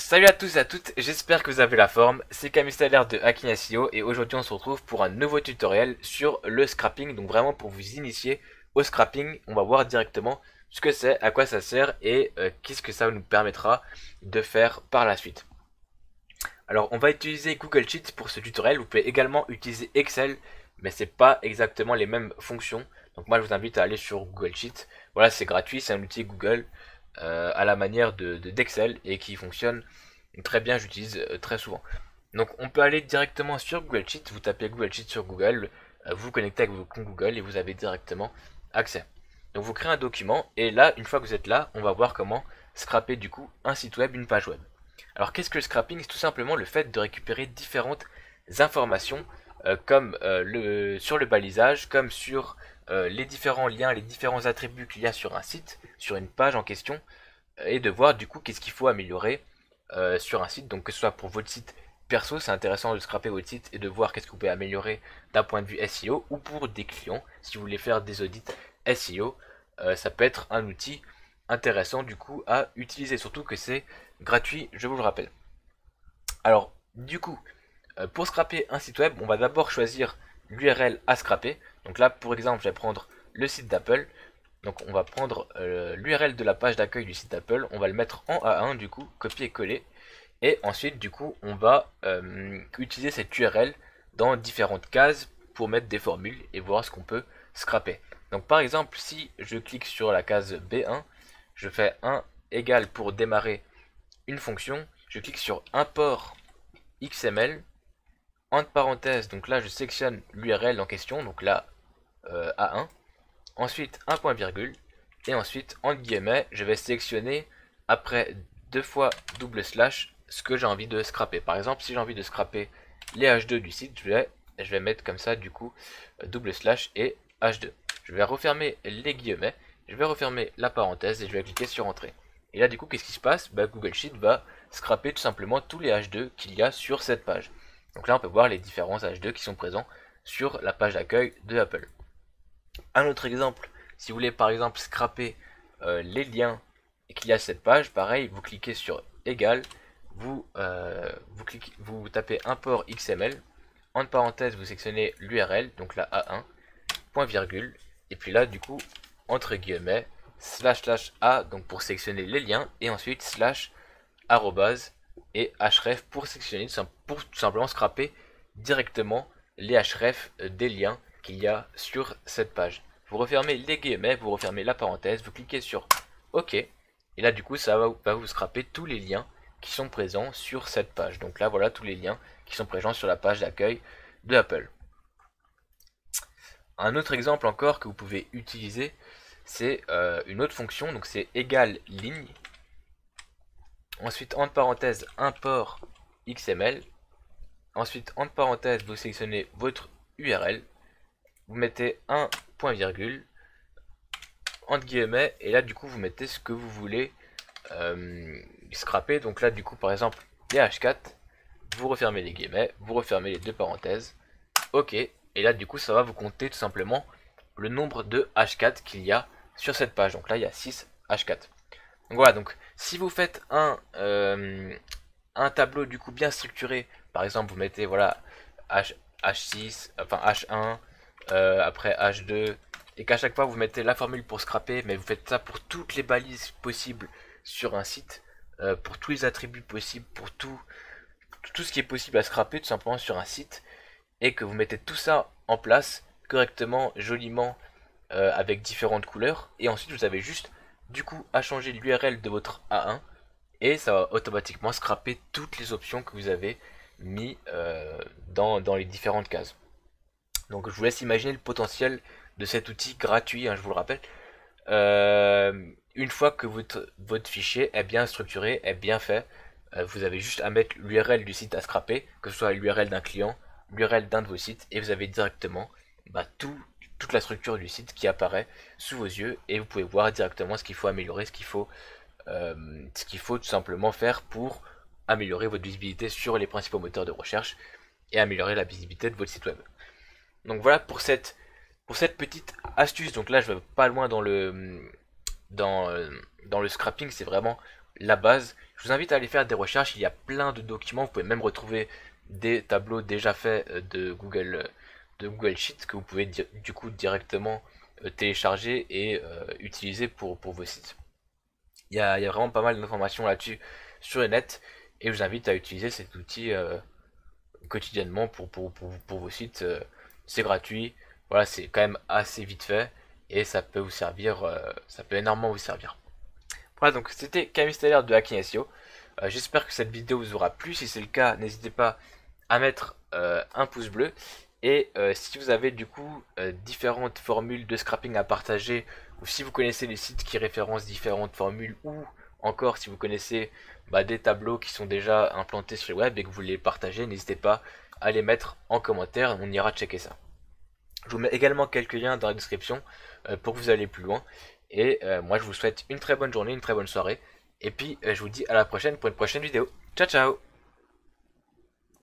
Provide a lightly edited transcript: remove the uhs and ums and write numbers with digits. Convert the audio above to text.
Salut à tous et à toutes, j'espère que vous avez la forme, c'est Camille Staller de Hacking SEO et aujourd'hui on se retrouve pour un nouveau tutoriel sur le scrapping. Donc vraiment pour vous initier au scrapping, on va voir directement ce que c'est, à quoi ça sert et qu'est-ce que ça nous permettra de faire par la suite. Alors on va utiliser Google Sheets pour ce tutoriel, vous pouvez également utiliser Excel, mais c'est pas exactement les mêmes fonctions. Donc moi je vous invite à aller sur Google Sheets, voilà c'est gratuit, c'est un outil Google à la manière d'Excel et qui fonctionne très bien, j'utilise très souvent. Donc on peut aller directement sur Google Sheets, vous tapez Google Sheets sur Google, vous vous connectez avec vos comptes Google et vous avez directement accès. Donc vous créez un document et là, une fois que vous êtes là, on va voir comment scraper du coup un site web, une page web. Alors qu'est-ce que le scrapping? C'est tout simplement le fait de récupérer différentes informations comme sur le balisage, comme sur les différents liens, les différents attributs qu'il y a sur un site, sur une page en question, et de voir du coup qu'est-ce qu'il faut améliorer sur un site. Donc que ce soit pour votre site perso, c'est intéressant de scraper votre site et de voir qu'est-ce que vous pouvez améliorer d'un point de vue SEO, ou pour des clients, si vous voulez faire des audits SEO, ça peut être un outil intéressant du coup à utiliser, surtout que c'est gratuit, je vous le rappelle. Alors du coup, pour scraper un site web, on va d'abord choisir l'URL à scraper. Donc là, pour exemple, je vais prendre le site d'Apple. Donc on va prendre l'URL de la page d'accueil du site d'Apple, on va le mettre en A1 du coup, copier-coller. Et ensuite du coup, on va utiliser cette URL dans différentes cases pour mettre des formules et voir ce qu'on peut scraper. Donc par exemple, si je clique sur la case B1, je fais 1 égal pour démarrer une fonction, je clique sur import XML, entre parenthèses, donc là je sélectionne l'URL en question, donc là A1, ensuite un point virgule, et ensuite entre guillemets, je vais sélectionner après deux fois double slash ce que j'ai envie de scraper. Par exemple, si j'ai envie de scraper les H2 du site, je vais mettre comme ça du coup double slash et H2. Je vais refermer les guillemets, je vais refermer la parenthèse et je vais cliquer sur entrée. Et là du coup qu'est-ce qui se passe? Google Sheet va scraper tout simplement tous les H2 qu'il y a sur cette page. Donc là on peut voir les différents H2 qui sont présents sur la page d'accueil de Apple. Un autre exemple, si vous voulez par exemple scraper les liens qu'il y a sur cette page, pareil, vous cliquez sur égal, vous tapez import XML, entre parenthèses vous sélectionnez l'URL, donc la A1, point virgule, et puis là du coup, entre guillemets, slash slash A, donc pour sélectionner les liens, et ensuite slash arrobase et href pour sélectionner, pour tout simplement scraper directement les href des liens qu'il y a sur cette page. Vous refermez les guillemets, vous refermez la parenthèse, vous cliquez sur OK, et là du coup ça va vous scraper tous les liens qui sont présents sur cette page. Donc là voilà tous les liens qui sont présents sur la page d'accueil de Apple. Un autre exemple encore que vous pouvez utiliser, c'est une autre fonction, donc c'est égal ligne. Ensuite entre parenthèses import XML. Ensuite entre parenthèses vous sélectionnez votre URL. Vous mettez un point virgule entre guillemets et là du coup vous mettez ce que vous voulez scraper. Donc là du coup par exemple les H4, vous refermez les guillemets, vous refermez les deux parenthèses, ok, et là du coup ça va vous compter tout simplement le nombre de H4 qu'il y a sur cette page. Donc là il y a 6 H4. Donc voilà, donc si vous faites un tableau du coup bien structuré, par exemple vous mettez voilà H6, enfin H1, après H2, et qu'à chaque fois vous mettez la formule pour scraper, mais vous faites ça pour toutes les balises possibles sur un site, pour tous les attributs possibles, pour tout ce qui est possible à scraper tout simplement sur un site, et que vous mettez tout ça en place correctement, joliment, avec différentes couleurs, et ensuite vous avez juste du coup à changer l'URL de votre A1 et ça va automatiquement scraper toutes les options que vous avez mis dans les différentes cases. Donc je vous laisse imaginer le potentiel de cet outil gratuit, hein, je vous le rappelle. Une fois que votre fichier est bien structuré, est bien fait, vous avez juste à mettre l'URL du site à scraper, que ce soit l'URL d'un client, l'URL d'un de vos sites, et vous avez directement toute la structure du site qui apparaît sous vos yeux, et vous pouvez voir directement ce qu'il faut améliorer, ce qu'il faut tout simplement faire pour améliorer votre visibilité sur les principaux moteurs de recherche et améliorer la visibilité de votre site web. Donc voilà pour cette petite astuce. Donc là je vais pas loin dans le scrapping, c'est vraiment la base. Je vous invite à aller faire des recherches, il y a plein de documents, vous pouvez même retrouver des tableaux déjà faits de Google Sheets que vous pouvez du coup directement télécharger et utiliser pour vos sites. Il y a vraiment pas mal d'informations là-dessus sur le net et je vous invite à utiliser cet outil quotidiennement pour vos sites. C'est gratuit, voilà, c'est quand même assez vite fait et ça peut vous servir, ça peut énormément vous servir. Voilà, donc c'était Camille Steller de Hacking SEO. J'espère que cette vidéo vous aura plu. Si c'est le cas, n'hésitez pas à mettre un pouce bleu. Et si vous avez du coup différentes formules de scrapping à partager, ou si vous connaissez les sites qui référencent différentes formules, ou encore si vous connaissez des tableaux qui sont déjà implantés sur le web et que vous voulez partager, n'hésitez pas à les mettre en commentaire, on ira checker ça. Je vous mets également quelques liens dans la description pour que vous alliez plus loin. Et moi je vous souhaite une très bonne journée, une très bonne soirée. Et puis je vous dis à la prochaine pour une prochaine vidéo. Ciao ciao.